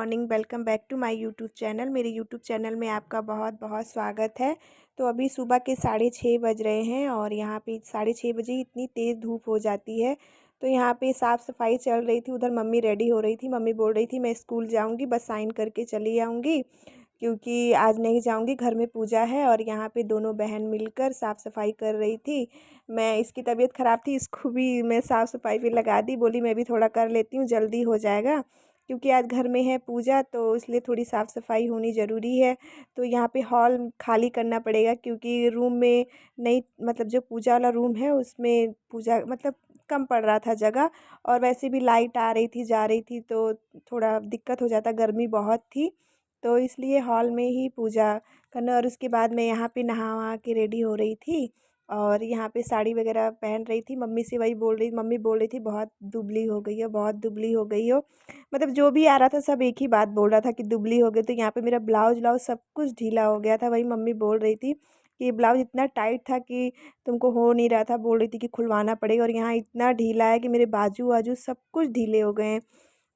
Morning. Welcome back to my YouTube channel. मेरे YouTube channel में आपका बहुत बहुत स्वागत है। तो अभी सुबह के 6:30 बज रहे हैं और यहाँ पे 6:30 बजे इतनी तेज़ धूप हो जाती है। तो यहाँ पे साफ़ सफाई चल रही थी, उधर मम्मी रेडी हो रही थी। मम्मी बोल रही थी मैं स्कूल जाऊँगी, बस साइन करके चली आऊँगी क्योंकि आज नहीं जाऊँगी, घर में पूजा है। और यहाँ पे दोनों बहन मिलकर साफ़ सफाई कर रही थी। मैं इसकी तबीयत ख़राब थी, इसको भी मैं साफ़ सफाई पे लगा दी, बोली मैं भी थोड़ा कर लेती हूँ, जल्दी हो जाएगा क्योंकि आज घर में है पूजा, तो इसलिए थोड़ी साफ़ सफाई होनी ज़रूरी है। तो यहाँ पे हॉल खाली करना पड़ेगा क्योंकि रूम में नहीं, मतलब जो पूजा वाला रूम है उसमें पूजा मतलब कम पड़ रहा था जगह। और वैसे भी लाइट आ रही थी जा रही थी तो थोड़ा दिक्कत हो जाता, गर्मी बहुत थी। तो इसलिए हॉल में ही पूजा करना। और उसके बाद मैं यहाँ पे नहा वहा के रेडी हो रही थी और यहाँ पे साड़ी वगैरह पहन रही थी। मम्मी बोल रही थी बहुत दुबली हो गई हो, बहुत दुबली हो गई हो। मतलब जो भी आ रहा था सब एक ही बात बोल रहा था कि दुबली हो गई। तो यहाँ पे मेरा ब्लाउज व्लाउज सब कुछ ढीला हो गया था। वही मम्मी बोल रही थी कि ये ब्लाउज इतना टाइट था कि तुमको हो नहीं रहा था, बोल रही थी कि खुलवाना पड़ेगा। और यहाँ इतना ढीला है कि मेरे बाजू वाजू सब कुछ ढीले हो गए हैं।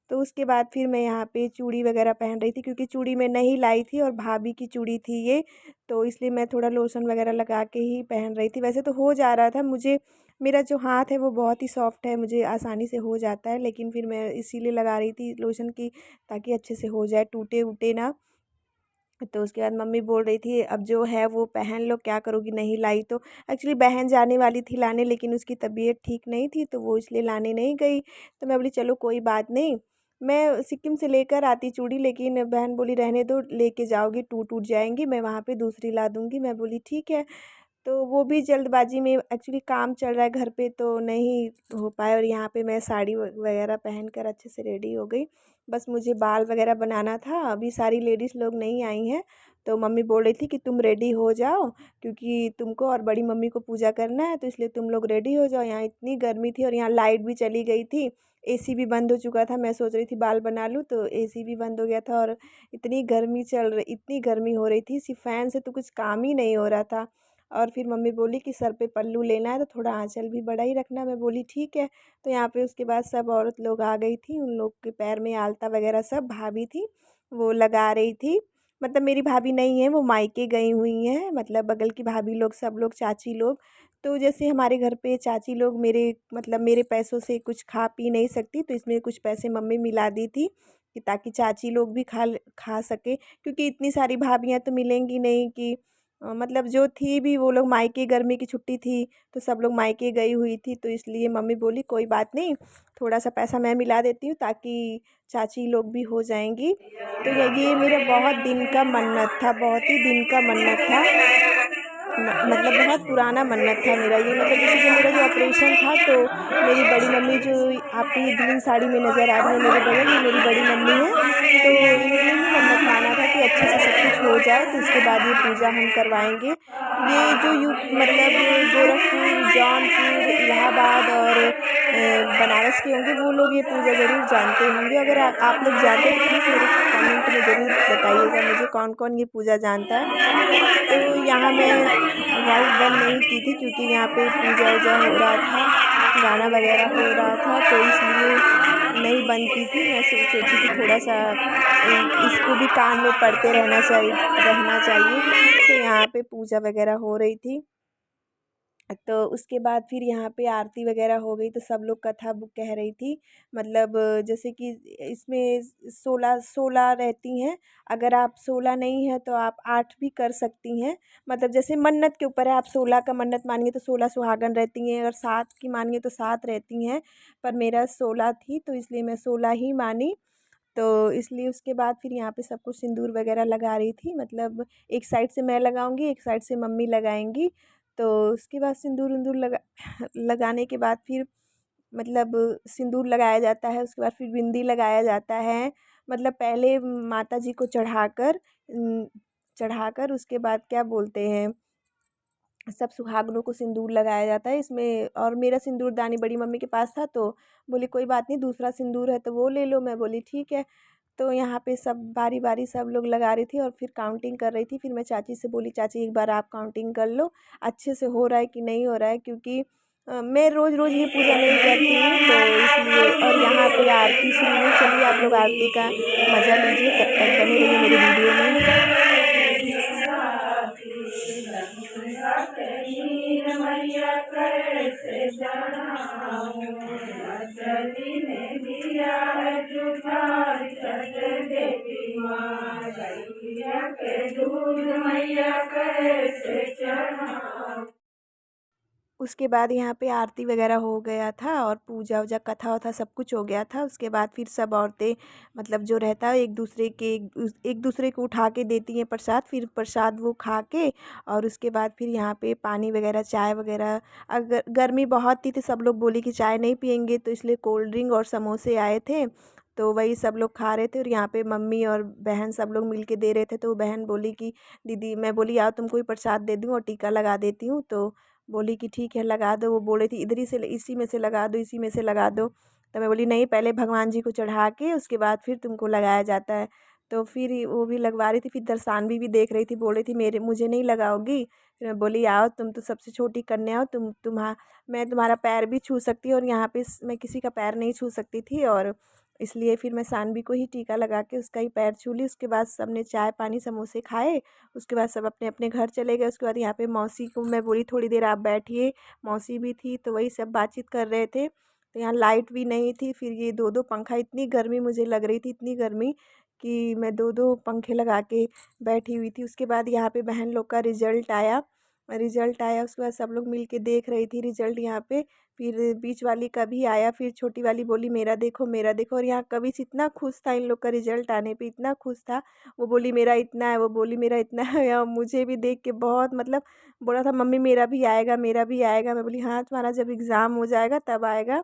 तो उसके बाद फिर मैं यहाँ पे चूड़ी वगैरह पहन रही थी क्योंकि चूड़ी मैं नहीं लाई थी और भाभी की चूड़ी थी ये। तो इसलिए मैं थोड़ा लोशन वगैरह लगा के ही पहन रही थी। वैसे तो हो जा रहा था मुझे, मेरा जो हाथ है वो बहुत ही सॉफ्ट है, मुझे आसानी से हो जाता है। लेकिन फिर मैं इसीलिए लगा रही थी लोशन की, ताकि अच्छे से हो जाए, टूटे वूटे ना। तो उसके बाद मम्मी बोल रही थी अब जो है वो पहन लो, क्या करोगी नहीं लाई तो। एक्चुअली बहन जाने वाली थी लाने, लेकिन उसकी तबीयत ठीक नहीं थी तो वो इसलिए लाने नहीं गई। तो मैं बोली चलो कोई बात नहीं, मैं सिक्किम से लेकर आती चूड़ी, लेकिन बहन बोली रहने दो, लेके जाओगी टूट टूट जाएंगी, मैं वहाँ पे दूसरी ला दूँगी। मैं बोली ठीक है। तो वो भी जल्दबाजी में, एक्चुअली काम चल रहा है घर पे तो नहीं हो पाया। और यहाँ पे मैं साड़ी वगैरह पहन कर अच्छे से रेडी हो गई। बस मुझे बाल वगैरह बनाना था, अभी सारी लेडीज़ लोग नहीं आई हैं। तो मम्मी बोल रही थी कि तुम रेडी हो जाओ क्योंकि तुमको और बड़ी मम्मी को पूजा करना है, तो इसलिए तुम लोग रेडी हो जाओ। यहाँ इतनी गर्मी थी और यहाँ लाइट भी चली गई थी, एसी भी बंद हो चुका था। मैं सोच रही थी बाल बना लूँ तो एसी भी बंद हो गया था। और इतनी गर्मी हो रही थी, सिर्फ फ़ैन से तो कुछ काम ही नहीं हो रहा था। और फिर मम्मी बोली कि सर पे पल्लू लेना है तो थोड़ा आँचल भी बड़ा ही रखना। मैं बोली ठीक है। तो यहाँ पे उसके बाद सब औरत लोग आ गई थी, उन लोग के पैर में आलता वगैरह सब भाभी थी वो लगा रही थी। मतलब मेरी भाभी नहीं है, वो मायके गई हुई हैं, मतलब बगल की भाभी लोग, सब लोग, चाची लोग। तो जैसे हमारे घर पे चाची लोग मेरे, मतलब मेरे पैसों से कुछ खा पी नहीं सकती, तो इसमें कुछ पैसे मम्मी मिला दी थी कि ताकि चाची लोग भी खा सके, क्योंकि इतनी सारी भाभियाँ तो मिलेंगी नहीं कि मतलब जो थी भी वो लोग मायके, गर्मी की छुट्टी थी तो सब लोग मायके गई हुई थी। तो इसलिए मम्मी बोली कोई बात नहीं, थोड़ा सा पैसा मैं मिला देती हूँ ताकि चाची लोग भी हो जाएंगी। तो ये मेरा बहुत दिन का मन्नत था, बहुत ही दिन का मन्नत था। मतलब बहुत पुराना मन्नत था मेरा ये। मतलब जैसे कि मेरा जो ऑपरेशन था तो मेरी बड़ी मम्मी, जो आपको ये ग्रीन साड़ी में नज़र आ रही है मेरे बगल, ये मेरी बड़ी मम्मी है। तो इन्होंने ही मन्नत माना था कि अच्छे से सब कुछ हो जाए तो उसके बाद ये पूजा हम करवाएंगे। ये जो मतलब गोरखपुर, जौनपुर, इलाहाबाद और बनारस के होंगे वो लोग ये पूजा ज़रूर जानते होंगे। अगर आप लोग जानते हैं तो प्लीज़ मेरे कमेंट में ज़रूर बताइएगा मुझे कौन कौन ये पूजा जानता है। तो यहाँ मैं वॉइस बंद नहीं की थी क्योंकि यहाँ पे पूजा वूजा हो रहा था, गाना वगैरह हो रहा था, तो इसलिए नहीं बंद की थी। मैं सोची कि थोड़ा सा इसको भी कान में पड़ते रहना चाहिए। तो यहाँ पे पूजा वगैरह हो रही थी। तो उसके बाद फिर यहाँ पे आरती वगैरह हो गई तो सब लोग कथा बुक कह रही थी। मतलब जैसे कि इसमें 16 रहती हैं। अगर आप 16 नहीं है तो आप 8 भी कर सकती हैं। मतलब जैसे मन्नत के ऊपर है, आप 16 का मन्नत मानिए तो 16 सुहागन रहती हैं, अगर 7 की मानिए तो 7 रहती हैं। पर मेरा 16 थी तो इसलिए मैं 16 ही मानी। तो इसलिए उसके बाद फिर यहाँ पे सब कुछ सिंदूर वगैरह लगा रही थी। मतलब एक साइड से मैं लगाऊंगी, एक साइड से मम्मी लगाएंगी। तो उसके बाद सिंदूर उंदूर लगाने के बाद फिर मतलब सिंदूर लगाया जाता है, उसके बाद फिर बिंदी लगाया जाता है। मतलब पहले माता जी को चढ़ाकर उसके बाद क्या बोलते हैं, सब सुहागनों को सिंदूर लगाया जाता है इसमें। और मेरा सिंदूरदानी बड़ी मम्मी के पास था तो बोली कोई बात नहीं, दूसरा सिंदूर है तो वो ले लो। मैं बोली ठीक है। तो यहाँ पे सब बारी बारी सब लोग लगा रही थी और फिर काउंटिंग कर रही थी। फिर मैं चाची से बोली चाची एक बार आप काउंटिंग कर लो अच्छे से हो रहा है कि नहीं हो रहा है, क्योंकि मैं रोज़ रोज़ ये पूजा नहीं करती हूँ, तो इसलिए। और यहाँ पे आरती शुरू हुई, चलिए आप लोग आरती का मज़ा लीजिए, तब तक बने रहिए मेरे वीडियो में। उसके बाद यहाँ पे आरती वगैरह हो गया था और पूजा वूजा कथा वथा सब कुछ हो गया था। उसके बाद फिर सब औरतें, मतलब जो रहता है एक दूसरे को उठा के देती हैं प्रसाद, फिर प्रसाद वो खा के। और उसके बाद फिर यहाँ पे पानी वगैरह चाय वगैरह, अगर गर्मी बहुत थी तो सब लोग बोले कि चाय नहीं पियेंगे, तो इसलिए कोल्ड ड्रिंक और समोसे आए थे, तो वही सब लोग खा रहे थे। और यहाँ पे मम्मी और बहन सब लोग मिल के दे रहे थे, तो वो बहन बोली कि दीदी, मैं बोली आओ तुमको ही प्रसाद दे दूँ और टीका लगा देती हूँ, तो बोली कि ठीक है लगा दो। वो बोल रही थी इधर ही से, इसी में से लगा दो, इसी में से लगा दो। तो मैं बोली नहीं, पहले भगवान जी को चढ़ा के उसके बाद फिर तुमको लगाया जाता है। तो फिर वो भी लगवा रही थी, फिर दरसानवी भी देख रही थी, बोल रही थी मेरे मुझे नहीं लगाओगी। फिर मैं बोली आओ, तुम तो सबसे छोटी कन्या हो, मैं तुम्हारा पैर भी छू सकती हूँ, और यहाँ पे मैं किसी का पैर नहीं छू सकती थी, और इसलिए फिर मैं सानवी को ही टीका लगा के उसका ही पैर छू ली। उसके बाद सबने चाय पानी समोसे खाए। उसके बाद सब अपने अपने घर चले गए। उसके बाद यहाँ पे मौसी को मैं बोली थोड़ी देर आप बैठिए, मौसी भी थी, तो वही सब बातचीत कर रहे थे। तो यहाँ लाइट भी नहीं थी, फिर ये दो दो पंखा, इतनी गर्मी मुझे लग रही थी, इतनी गर्मी कि मैं दो दो पंखे लगा के बैठी हुई थी। उसके बाद यहाँ पे बहन लोग का रिजल्ट आया, उसके बाद सब लोग मिल के देख रही थी रिजल्ट यहाँ पे। फिर बीच वाली का भी आया, फिर छोटी वाली बोली मेरा देखो मेरा देखो, और यहाँ कविश इतना खुश था इन लोग का रिजल्ट आने पे, इतना खुश था। वो बोली मेरा इतना है, वो बोली मेरा इतना है, और मुझे भी देख के बहुत, मतलब बोला था मम्मी मेरा भी आएगा, मेरा भी आएगा। मैं बोली हाँ तुम्हारा जब एग्ज़ाम हो जाएगा तब आएगा।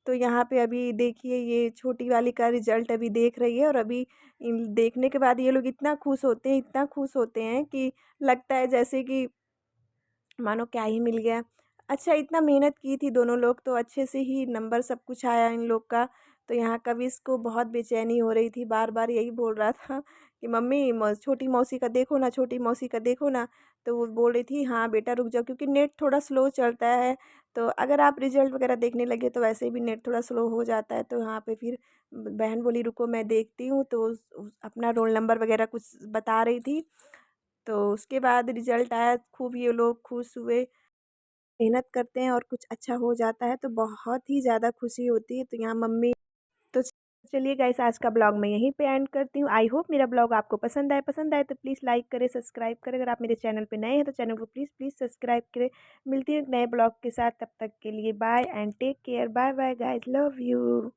तो यहाँ पे अभी देखिए ये छोटी वाली का रिजल्ट अभी देख रही है, और अभी इन देखने के बाद ये लोग इतना खुश होते हैं, इतना खुश होते हैं कि लगता है जैसे कि मानो क्या ही मिल गया। अच्छा, इतना मेहनत की थी दोनों लोग, तो अच्छे से ही नंबर सब कुछ आया इन लोग का। तो यहाँ कविश को बहुत बेचैनी हो रही थी, बार बार यही बोल रहा था कि मम्मी छोटी मौसी का देखो ना, छोटी मौसी का देखो ना। तो वो बोल रही थी हाँ बेटा रुक जाओ, क्योंकि नेट थोड़ा स्लो चलता है। तो अगर आप रिजल्ट वगैरह देखने लगे तो वैसे भी नेट थोड़ा स्लो हो जाता है। तो यहाँ पे फिर बहन बोली रुको मैं देखती हूँ, तो अपना रोल नंबर वगैरह कुछ बता रही थी। तो उसके बाद रिजल्ट आया, खूब ये लोग खुश हुए। मेहनत करते हैं और कुछ अच्छा हो जाता है तो बहुत ही ज़्यादा खुशी होती है। तो यहाँ मम्मी, तो चलिए गाइस आज का ब्लॉग मैं यहीं पे एंड करती हूँ। आई होप मेरा ब्लॉग आपको पसंद आए तो प्लीज़ लाइक करें, सब्सक्राइब करें। अगर आप मेरे चैनल पे नए हैं तो चैनल को प्लीज़ प्लीज़ सब्सक्राइब करें। मिलती हूँ एक नए ब्लॉग के साथ, तब तक के लिए bye and take care. Bye bye guys, love you.